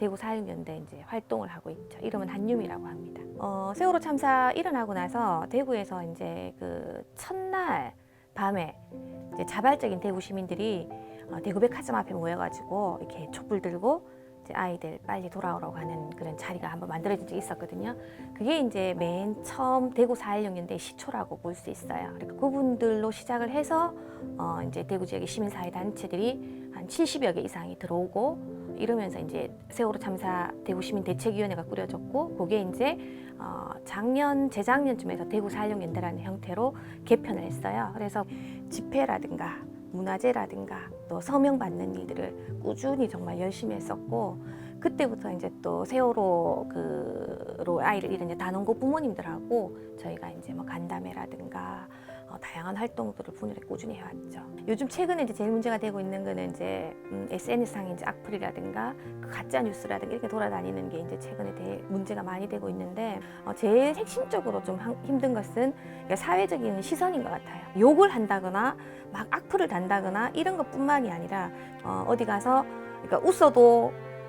대구 4.16연대 이제 활동을 하고 있죠. 이름은 한유미라고 합니다. 세월호 참사 일어나고 나서 대구에서 이제 그 첫날 밤에 이제 자발적인 대구 시민들이 대구 백화점 앞에 모여가지고 이렇게 촛불 들고 이제 아이들 빨리 돌아오라고 하는 그런 자리가 한번 만들어진 적이 있었거든요. 그게 이제 맨 처음 대구 4.16연대의 시초라고 볼 수 있어요. 그러니까 그분들로 시작을 해서 이제 대구 지역의 시민사회 단체들이 한 70여 개 이상이 들어오고 이러면서 이제 세월호 참사 대구 시민 대책위원회가 꾸려졌고 그게 이제 재작년쯤에서 대구 4.16연대라는 형태로 개편을 했어요. 그래서 집회라든가 문화제라든가 또 서명 받는 일들을 꾸준히 정말 열심히 했었고 그때부터 이제 또 세월호로 아이를 잃은 이제 단원고 부모님들하고 저희가 이제 뭐 간담회라든가 다양한 활동들을 분열히 꾸준히 해왔죠. 요즘 최근에 이제 제일 문제가 되고 있는 거는 이제 SNS상의 이제 악플이라든가 그 가짜 뉴스라든가 이렇게 돌아다니는 게 이제 최근에 문제가 많이 되고 있는데 제일 핵심적으로 좀 힘든 것은 사회적인 시선인 것 같아요. 욕을 한다거나 막 악플을 단다거나 이런 것뿐만이 아니라 어디 가서 그러니까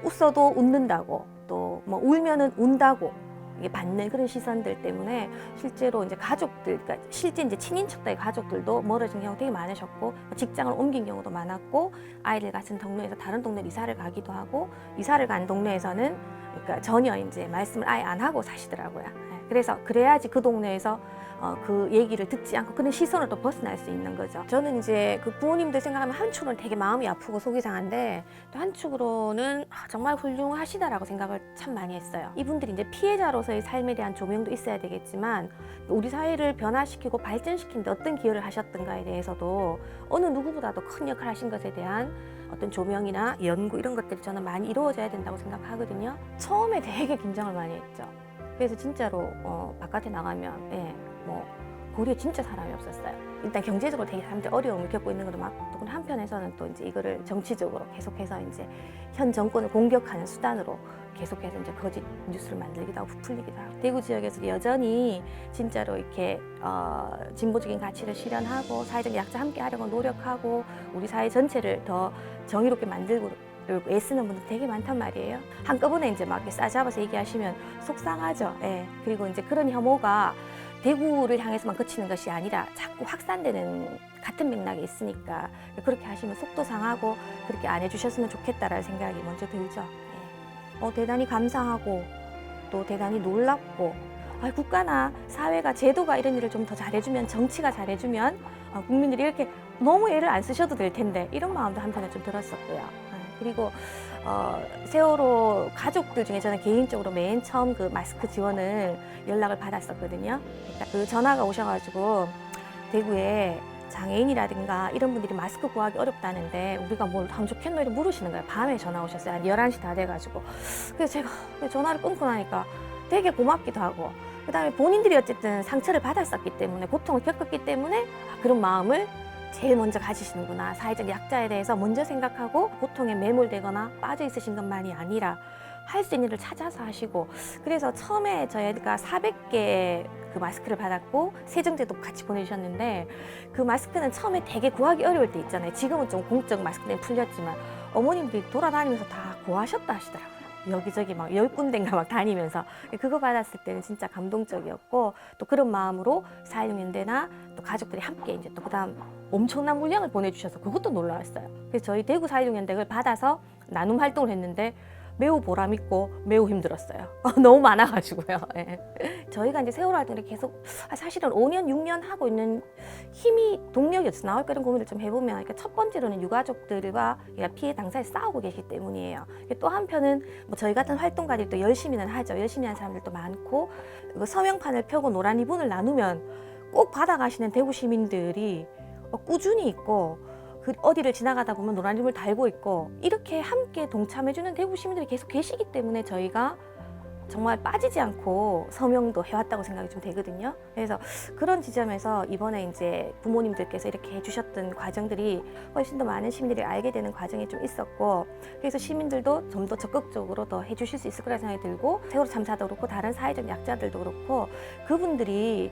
웃어도 웃는다고 또 뭐 울면은 운다고 이게 받는 그런 시선들 때문에 실제로 이제 가족들, 그러니까 실제 이제 친인척들의 가족들도 멀어진 경우 되게 많으셨고 직장을 옮긴 경우도 많았고 아이들 같은 동네에서 다른 동네로 이사를 가기도 하고 이사를 간 동네에서는 그러니까 전혀 이제 말씀을 아예 안 하고 사시더라고요. 그래서 그래야지 그 동네에서 그 얘기를 듣지 않고 그런 시선을 또 벗어날 수 있는 거죠. 저는 이제 그 부모님들 생각하면 한축으로는 되게 마음이 아프고 속이 상한데 또 한축으로는 정말 훌륭하시다라고 생각을 참 많이 했어요. 이분들이 이제 피해자로서의 삶에 대한 조명도 있어야 되겠지만 우리 사회를 변화시키고 발전시키는데 어떤 기여를 하셨던가에 대해서도 어느 누구보다도 큰 역할을 하신 것에 대한 어떤 조명이나 연구 이런 것들이 저는 많이 이루어져야 된다고 생각하거든요. 처음에 되게 긴장을 많이 했죠. 그래서 진짜로 바깥에 나가면 뭐 거리에 진짜 사람이 없었어요. 일단 경제적으로 되게 사람들이 어려움을 겪고 있는 것도 맞고 또 한편에서는 또 이제 이거를 정치적으로 계속해서 이제 현 정권을 공격하는 수단으로 계속해서 이제 거짓 뉴스를 만들기도 하고 부풀리기도 하고 대구 지역에서 여전히 진짜로 이렇게 진보적인 가치를 실현하고 사회적 약자 함께 하려고 노력하고 우리 사회 전체를 더 정의롭게 만들고 애쓰는 분들 되게 많단 말이에요. 한꺼번에 이제 막 싸잡아서 얘기하시면 속상하죠. 그리고 이제 그런 혐오가 대구를 향해서만 그치는 것이 아니라 자꾸 확산되는 같은 맥락이 있으니까 그렇게 하시면 속도 상하고 그렇게 안 해주셨으면 좋겠다라는 생각이 먼저 들죠. 대단히 감사하고 또 대단히 놀랍고 국가나 사회가 제도가 이런 일을 좀 더 잘해주면 정치가 잘해주면 국민들이 이렇게 너무 애를 안 쓰셔도 될 텐데 이런 마음도 한편에 좀 들었었고요. 그리고 세월호 가족들 중에 저는 개인적으로 맨 처음 그 마스크 지원을 연락을 받았었거든요. 그러니까 그 전화가 오셔가지고 대구에 장애인이라든가 이런 분들이 마스크 구하기 어렵다는데 우리가 뭘 하면 좋겠노 이렇게 물으시는 거예요. 밤에 전화 오셨어요. 한 11시 다 돼가지고. 그래서 제가 전화를 끊고 나니까 되게 고맙기도 하고 그다음에 본인들이 어쨌든 상처를 받았었기 때문에 고통을 겪었기 때문에 그런 마음을 제일 먼저 가지시는구나. 사회적 약자에 대해서 먼저 생각하고 고통에 매몰되거나 빠져 있으신 것만이 아니라 할 수 있는 일을 찾아서 하시고 그래서 처음에 저희가 400개 그 마스크를 받았고 세정제도 같이 보내주셨는데 그 마스크는 처음에 되게 구하기 어려울 때 있잖아요. 지금은 좀 공적 마스크 때문에 풀렸지만 어머님들이 돌아다니면서 다 구하셨다 하시더라고요. 여기저기 막 10군데인가 막 다니면서 그거 받았을 때는 진짜 감동적이었고 또 그런 마음으로 4.16연대나 또 가족들이 함께 이제 또 그다음 엄청난 물량을 보내주셔서 그것도 놀라웠어요. 그래서 저희 대구 4.16연대를 받아서 나눔 활동을 했는데 매우 보람있고 매우 힘들었어요. 너무 많아가지고요. 저희가 이제 세월호 활동을 계속 사실은 5년, 6년 하고 있는 힘이 동력이었어요. 나올까 이런 고민을 좀 해보면 그러니까 첫 번째로는 유가족들과 피해 당사자에 싸우고 계시기 때문이에요. 또 한편은 뭐 저희 같은 활동가들이 또 열심히는 하죠. 열심히 하는 사람들도 많고 서명판을 펴고 노란 리본을 나누면 꼭 받아가시는 대구 시민들이 꾸준히 있고 어디를 지나가다 보면 노란 리본을 달고 있고 이렇게 함께 동참해주는 대구 시민들이 계속 계시기 때문에 저희가 정말 빠지지 않고 서명도 해왔다고 생각이 좀 되거든요. 그래서 그런 지점에서 이번에 이제 부모님들께서 이렇게 해주셨던 과정들이 훨씬 더 많은 시민들이 알게 되는 과정이 좀 있었고 그래서 시민들도 좀 더 적극적으로 더 해주실 수 있을 거라 생각이 들고 세월호 참사도 그렇고 다른 사회적 약자들도 그렇고 그분들이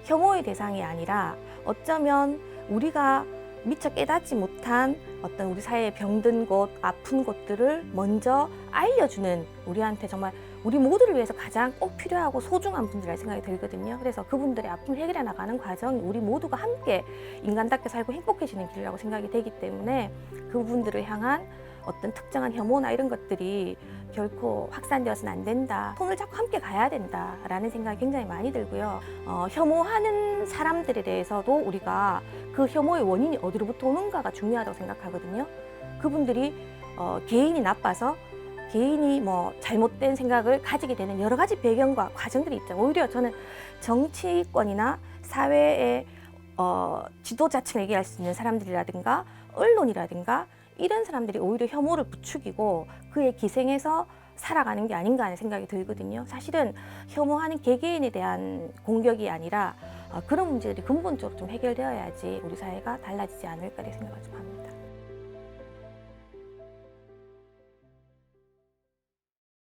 혐오의 대상이 아니라 어쩌면 우리가 미처 깨닫지 못한 어떤 우리 사회의 병든 곳, 아픈 곳들을 먼저 알려주는 우리한테 정말 우리 모두를 위해서 가장 꼭 필요하고 소중한 분들이라 생각이 들거든요. 그래서 그분들의 아픔을 해결해 나가는 과정이 우리 모두가 함께 인간답게 살고 행복해지는 길이라고 생각이 되기 때문에 그분들을 향한 어떤 특정한 혐오나 이런 것들이 결코 확산되어서는 안 된다. 손을 잡고 함께 가야 된다라는 생각이 굉장히 많이 들고요. 혐오하는 사람들에 대해서도 우리가 그 혐오의 원인이 어디로부터 오는가가 중요하다고 생각하거든요. 그분들이 개인이 나빠서 개인이 뭐 잘못된 생각을 가지게 되는 여러 가지 배경과 과정들이 있죠. 오히려 저는 정치권이나 사회의 지도자층 얘기할 수 있는 사람들이라든가 언론이라든가 이런 사람들이 오히려 혐오를 부추기고 그에 기생해서 살아가는 게 아닌가 하는 생각이 들거든요. 사실은 혐오하는 개개인에 대한 공격이 아니라 그런 문제들이 근본적으로 좀 해결되어야지 우리 사회가 달라지지 않을까 생각을 좀 합니다.